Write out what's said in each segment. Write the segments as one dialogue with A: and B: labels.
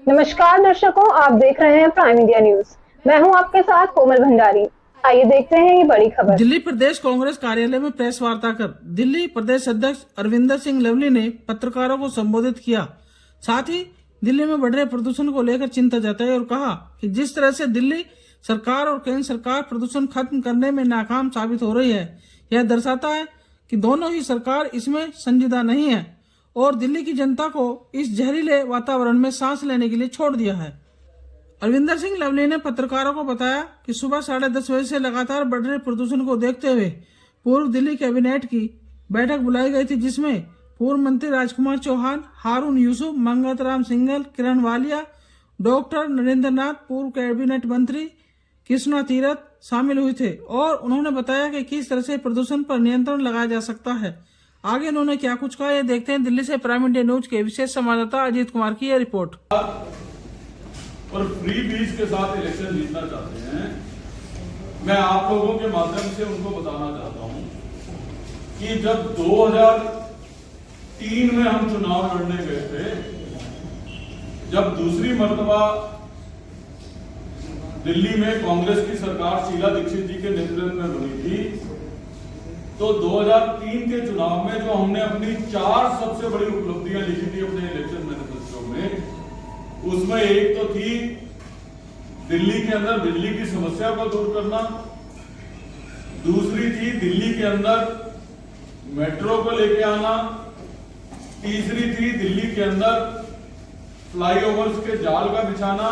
A: नमस्कार दर्शकों, आप देख रहे हैं प्राइम इंडिया न्यूज। मैं हूं आपके साथ कोमल भंडारी। आइए देखते हैं ये बड़ी खबर।
B: दिल्ली प्रदेश कांग्रेस कार्यालय में प्रेस वार्ता कर दिल्ली प्रदेश अध्यक्ष अरविंदर सिंह लवली ने पत्रकारों को संबोधित किया। साथ ही दिल्ली में बढ़ रहे प्रदूषण को लेकर चिंता जताई और कहा कि जिस तरह से दिल्ली सरकार और केंद्र सरकार प्रदूषण खत्म करने में नाकाम साबित हो रही है, यह दर्शाता है कि दोनों ही सरकार इसमें संजीदा नहीं है और दिल्ली की जनता को इस जहरीले वातावरण में सांस लेने के लिए छोड़ दिया है। अरविंदर सिंह लवली ने पत्रकारों को बताया कि सुबह 10:30 बजे से लगातार बढ़ रहे प्रदूषण को देखते हुए पूर्व दिल्ली कैबिनेट की बैठक बुलाई गई थी, जिसमें पूर्व मंत्री राजकुमार चौहान, हारून यूसुफ, मंगत राम सिंघल, किरण वालिया, डॉक्टर नरेंद्र नाथ, पूर्व कैबिनेट मंत्री कृष्णा तीरथ शामिल हुए थे और उन्होंने बताया कि किस तरह से प्रदूषण पर नियंत्रण लगाया जा सकता है। आगे उन्होंने क्या कुछ कहा, ये देखते हैं। दिल्ली से प्राइम इंडिया न्यूज के विशेष संवाददाता अजीत कुमार की यह रिपोर्ट।
C: और फ्री बीज के साथ इलेक्शन जीतना चाहते हैं। मैं आप लोगों के माध्यम से उनको बताना चाहता हूं कि जब 2003 में हम चुनाव लड़ने गए थे, जब दूसरी मर्तबा दिल्ली में कांग्रेस की सरकार शीला दीक्षित जी के नेतृत्व में बनी थी, तो 2003 के चुनाव में जो हमने अपनी 4 सबसे बड़ी उपलब्धियां लिखी थी अपने इलेक्शन मैनिफेस्टो में, उसमें एक तो थी दिल्ली के अंदर बिजली की समस्या को दूर करना, दूसरी थी दिल्ली के अंदर मेट्रो को लेके आना, तीसरी थी दिल्ली के अंदर फ्लाईओवर्स के जाल का बिछाना,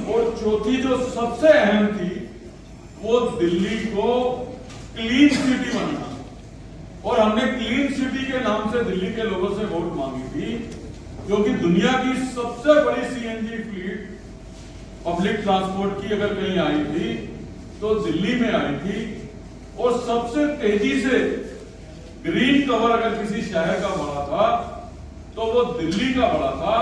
C: और चौथी जो सबसे अहम थी वो दिल्ली को क्लीन सिटी बनना। और हमने क्लीन सिटी के नाम से दिल्ली के लोगों से वोट मांगी थी, क्योंकि दुनिया की सबसे बड़ी सीएनजी फ्लीट पब्लिक ट्रांसपोर्ट की अगर कहीं आई थी तो दिल्ली में आई थी, और सबसे तेजी से ग्रीन कवर अगर किसी शहर का बड़ा था तो वो दिल्ली का बड़ा था।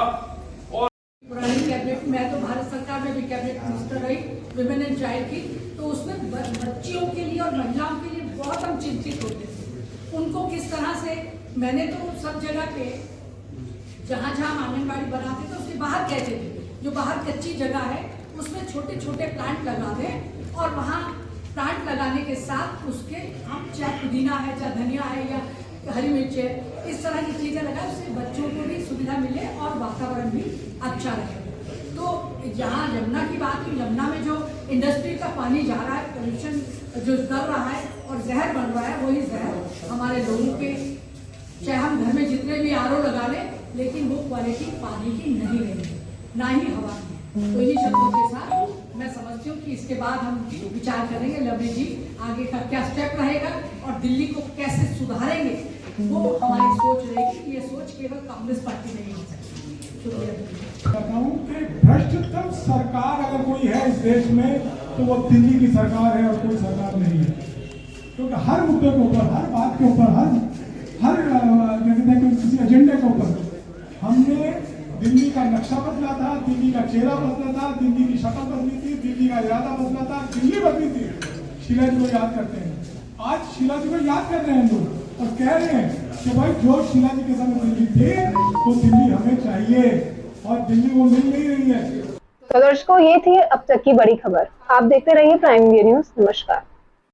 C: और
D: पुरानी कैबिनेट में, तो भारत सरकार में भी कैबिनेट मिनिस्टर रही विमेन एंड चाइल्ड की, तो उसमें बच्चियों के लिए और महिलाओं के लिए बहुत हम चिंतित होते थे। उनको किस तरह से, मैंने तो सब जगह पे जहाँ जहाँ आंगनबाड़ी बनाते थे उसके बाहर कहते थे, जो बाहर कच्ची जगह है उसमें छोटे छोटे प्लांट लगा दें, और वहाँ प्लांट लगाने के साथ उसके हम चाहे पुदीना है, चाहे धनिया है या हरी मिर्च है, इस तरह की चीजें लगाए, उससे बच्चों को भी सुविधा मिले और वातावरण भी अच्छा रहे। तो जहाँ यमुना की बात हुई, यमुना में जो इंडस्ट्री का पानी जा रहा है, पोल्यूशन जो कर रहा है और जहर बन रहा है, वही जहर हमारे लोगों के, चाहे हम घर में जितने भी आरओ लगा लें, लेकिन वो क्वालिटी पानी की नहीं रहेगी, ना ही हवा की। तो इन्हीं शब्दों के साथ मैं समझती हूँ कि इसके बाद हम विचार करेंगे लवली जी आगे का क्या स्टेप रहेगा और दिल्ली को कैसे सुधारेंगे, वो हमारी सोच रहेगी। ये सोच केवल कांग्रेस पार्टी नहीं हो सकती।
E: बताऊं कि भ्रष्टतम सरकार अगर कोई है इस देश में तो वो दिल्ली की सरकार है और कोई सरकार नहीं है, क्योंकि हर मुद्दे के ऊपर, हर बात के ऊपर, हर कहते हैं किसी एजेंडे के ऊपर हमने दिल्ली का नक्शा बदला था, दिल्ली का चेहरा बदला था, दिल्ली की शक्ल बदली थी, दिल्ली का इरादा बदला था, दिल्ली बदली थी। शीला जी को याद करते हैं, आज शीला जी को याद कर रहे हैं लोग और कह रहे हैं कि भाई जो शीला जी के समय दिल्ली थी वो दिल्ली हमें चाहिए और दिल्ली वो मिल नहीं रही है।
A: तो दर्शकों, ये थी अब तक की बड़ी खबर। आप देखते रहिए प्राइम इंडिया न्यूज। नमस्कार।